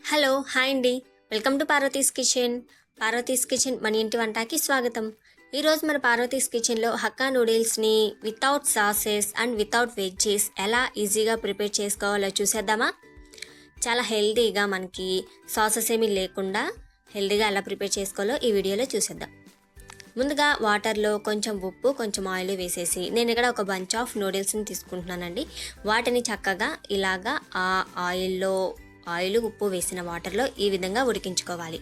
Hello hi అండి, welcome to Parvathi's kitchen. Parvathi's kitchen మన ఇంటి వంటకి స్వాగతం. ఈరోజు మన పార్వతీస్ కిచెన్లో హక్కా నూడిల్స్ని without sauces and without veggies ఎలా ఈజీగా ప్రిపేర్ చేసుకోవాలో చూసేద్దామా. చాలా హెల్తీగా మనకి సాసెస్ ఏమీ లేకుండా హెల్తీగా ఎలా ప్రిపేర్ చేసుకోవాలో ఈ వీడియోలో చూసేద్దాం. ముందుగా వాటర్లో కొంచెం ఉప్పు కొంచెం ఆయిల్ వేసేసి నేను ఇక్కడ ఒక బంచ్ ఆఫ్ నూడిల్స్ని తీసుకుంటున్నానండి. వాటిని చక్కగా ఇలాగా ఆ ఆయిల్ ఉప్పు వేసిన వాటర్లో ఈ విధంగా ఉడికించుకోవాలి.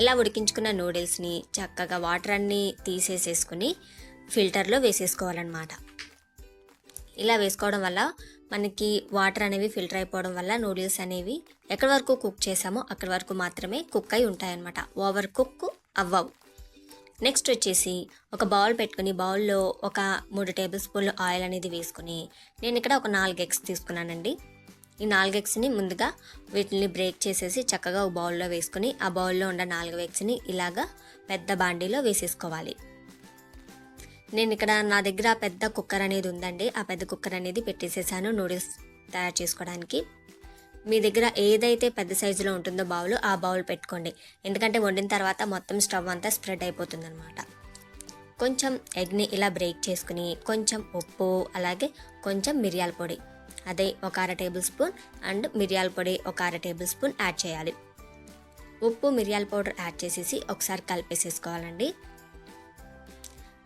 ఇలా ఉడికించుకున్న నూడిల్స్ని చక్కగా వాటర్ అన్నీ తీసేసేసుకుని ఫిల్టర్లో వేసేసుకోవాలన్నమాట. ఇలా వేసుకోవడం వల్ల మనకి వాటర్ అనేవి ఫిల్టర్ అయిపోవడం వల్ల నూడిల్స్ అనేవి ఎక్కడి వరకు కుక్ చేసామో అక్కడి వరకు మాత్రమే కుక్ అయి ఉంటాయన్నమాట. ఓవర్ కుక్ అవ్వవు. నెక్స్ట్ వచ్చేసి ఒక బౌల్ పెట్టుకుని బౌల్లో ఒక 3 టేబుల్ స్పూన్లు ఆయిల్ అనేది వేసుకుని నేను ఇక్కడ ఒక 4 ఎగ్స్ తీసుకున్నానండి. ఈ 4 ఎగ్స్ని ముందుగా వీటిని బ్రేక్ చేసేసి చక్కగా ఒక బౌల్లో వేసుకుని ఆ బౌల్లో ఉన్న 4 ఎగ్స్ని ఇలాగా పెద్ద బాండీలో వేసేసుకోవాలి. నేను ఇక్కడ నా దగ్గర పెద్ద కుక్కర్ అనేది ఉందండి. ఆ పెద్ద కుక్కర్ అనేది పెట్టేసేసాను నూడిల్స్ తయారు చేసుకోవడానికి. మీ దగ్గర ఏదైతే పెద్ద సైజులో ఉంటుందో ఆ బౌల్ పెట్టుకోండి. ఎందుకంటే వండిన తర్వాత మొత్తం స్టవ్ అంతా స్ప్రెడ్ అయిపోతుంది అనమాట. కొంచెం ఎగ్ని ఇలా బ్రేక్ చేసుకుని కొంచెం ఉప్పు అలాగే కొంచెం మిరియాల పొడి అదే ఒక 1/2 టేబుల్ స్పూన్ అండ్ మిరియాల పొడి ఒక 1/2 టేబుల్ స్పూన్ యాడ్ చేయాలి. ఉప్పు మిరియాల పౌడర్ యాడ్ చేసేసి ఒకసారి కలిపేసేసుకోవాలండి.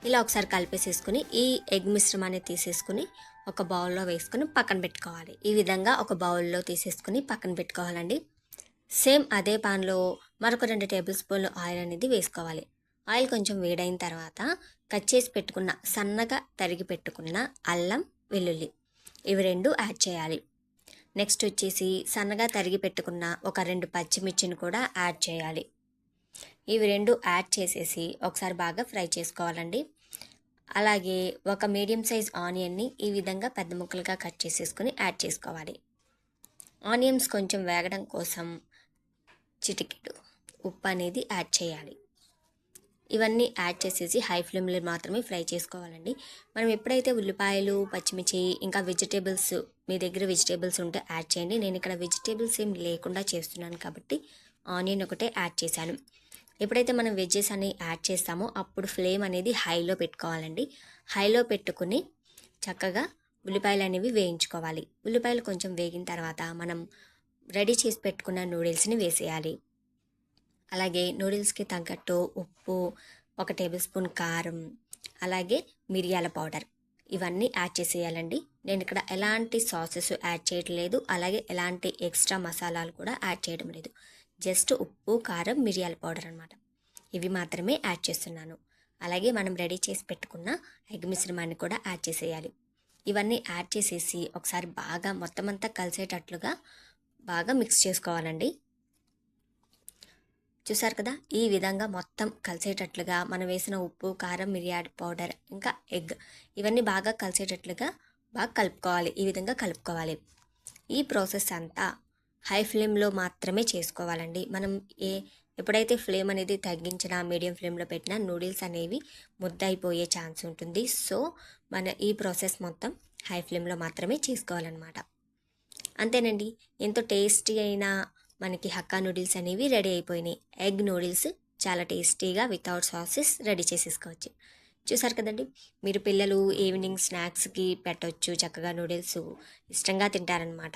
ఇలా ఒకసారి కలిపేసేసుకుని ఈ ఎగ్ మిశ్రమాన్ని తీసేసుకుని ఒక బౌల్లో వేసుకుని పక్కన పెట్టుకోవాలి. ఈ విధంగా ఒక బౌల్లో తీసేసుకుని పక్కన పెట్టుకోవాలండి. సేమ్ అదే పాన్లో మరొక 2 టేబుల్ స్పూన్లు ఆయిల్ అనేది వేసుకోవాలి. ఆయిల్ కొంచెం వేడైన తర్వాత కట్ చేసి పెట్టుకున్న సన్నగా తరిగి పెట్టుకున్న అల్లం వెల్లుల్లి ఇవి 2 యాడ్ చేయాలి. నెక్స్ట్ వచ్చేసి సన్నగా తరిగి పెట్టుకున్న ఒక 2 పచ్చిమిర్చిని కూడా యాడ్ చేయాలి. ఇవి 2 యాడ్ చేసేసి ఒకసారి బాగా ఫ్రై చేసుకోవాలండి. అలాగే ఒక మీడియం సైజ్ ఆనియన్ని ఈ విధంగా పెద్ద ముక్కలుగా కట్ చేసేసుకుని యాడ్ చేసుకోవాలి. ఆనియన్స్ కొంచెం వేగడం కోసం చిటికెడు ఉప్పు అనేది యాడ్ చేయాలి. ఇవన్నీ యాడ్ చేసేసి హై ఫ్లేమ్లో మాత్రమే ఫ్రై చేసుకోవాలండి. మనం ఎప్పుడైతే ఉల్లిపాయలు పచ్చిమిర్చి ఇంకా వెజిటేబుల్స్ మీ దగ్గర వెజిటేబుల్స్ ఉంటే యాడ్ చేయండి. నేను ఇక్కడ వెజిటేబుల్స్ ఏం లేకుండా చేస్తున్నాను కాబట్టి ఆనియన్ ఒకటే యాడ్ చేశాను. ఎప్పుడైతే మనం వెజ్జెస్ అని యాడ్ చేస్తామో అప్పుడు ఫ్లేమ్ అనేది హైలో పెట్టుకోవాలండి. హైలో పెట్టుకుని చక్కగా ఉల్లిపాయలు అనేవి వేయించుకోవాలి. ఉల్లిపాయలు కొంచెం వేగిన తర్వాత మనం రెడీ చేసి పెట్టుకున్న నూడిల్స్ని వేసేయాలి. అలాగే నూడిల్స్కి తగ్గట్టు ఉప్పు, 1 టేబుల్ స్పూన్ కారం, అలాగే మిరియాల పౌడర్ ఇవన్నీ యాడ్ చేసేయాలండి. నేను ఇక్కడ ఎలాంటి సాసెస్ యాడ్ చేయడం లేదు, అలాగే ఎలాంటి ఎక్స్ట్రా మసాలాలు కూడా యాడ్ చేయడం లేదు. జస్ట్ ఉప్పు కారం మిరియాల పౌడర్ అనమాట. ఇవి మాత్రమే యాడ్ చేస్తున్నాను. అలాగే మనం రెడీ చేసి పెట్టుకున్న ఎగ్ మిశ్రమాన్ని కూడా యాడ్ చేసేయాలి. ఇవన్నీ యాడ్ చేసేసి ఒకసారి బాగా మొత్తం అంతా కలిసేటట్లుగా బాగా మిక్స్ చేసుకోవాలండి. చూసారు కదా, ఈ విధంగా మొత్తం కలిసేటట్లుగా మనం వేసిన ఉప్పు కారం మిరియాల పౌడర్ ఇంకా ఎగ్ ఇవన్నీ బాగా కలిసేటట్లుగా బాగా కలుపుకోవాలి. ఈ విధంగా కలుపుకోవాలి. ఈ ప్రాసెస్ అంతా హై ఫ్లేమ్లో మాత్రమే చేసుకోవాలండి. మనం ఎప్పుడైతే ఫ్లేమ్ అనేది తగ్గించినా మీడియం ఫ్లేమ్లో పెట్టినా నూడిల్స్ అనేవి ముద్ద అయిపోయే ఛాన్స్ ఉంటుంది. సో మన ఈ ప్రాసెస్ మొత్తం హై ఫ్లేమ్లో మాత్రమే చేసుకోవాలన్నమాట. అంతేనండి, ఎంతో టేస్టీ అయిన మనకి హక్కా నూడిల్స్ అనేవి రెడీ అయిపోయినాయి. ఎగ్ నూడిల్స్ చాలా టేస్టీగా వితౌట్ సాసెస్ రెడీ చేసేసుకోవచ్చు. చూసారు కదండి, మీరు పిల్లలు ఈవినింగ్ స్నాక్స్కి పెట్టవచ్చు. చక్కగా నూడిల్స్ ఇష్టంగా తింటారనమాట.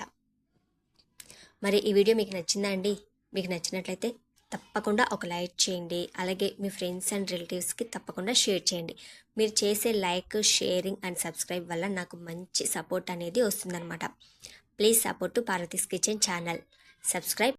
మరి ఈ వీడియో మీకు నచ్చిందా అండి? మీకు నచ్చినట్లయితే తప్పకుండా ఒక లైక్ చేయండి. అలాగే మీ ఫ్రెండ్స్ అండ్ రిలేటివ్స్కి తప్పకుండా షేర్ చేయండి. మీరు చేసే లైక్, షేరింగ్ అండ్ సబ్స్క్రైబ్ వల్ల నాకు మంచి సపోర్ట్ అనేది వస్తుందన్నమాట. Please support to Parvathi's kitchen channel. Subscribe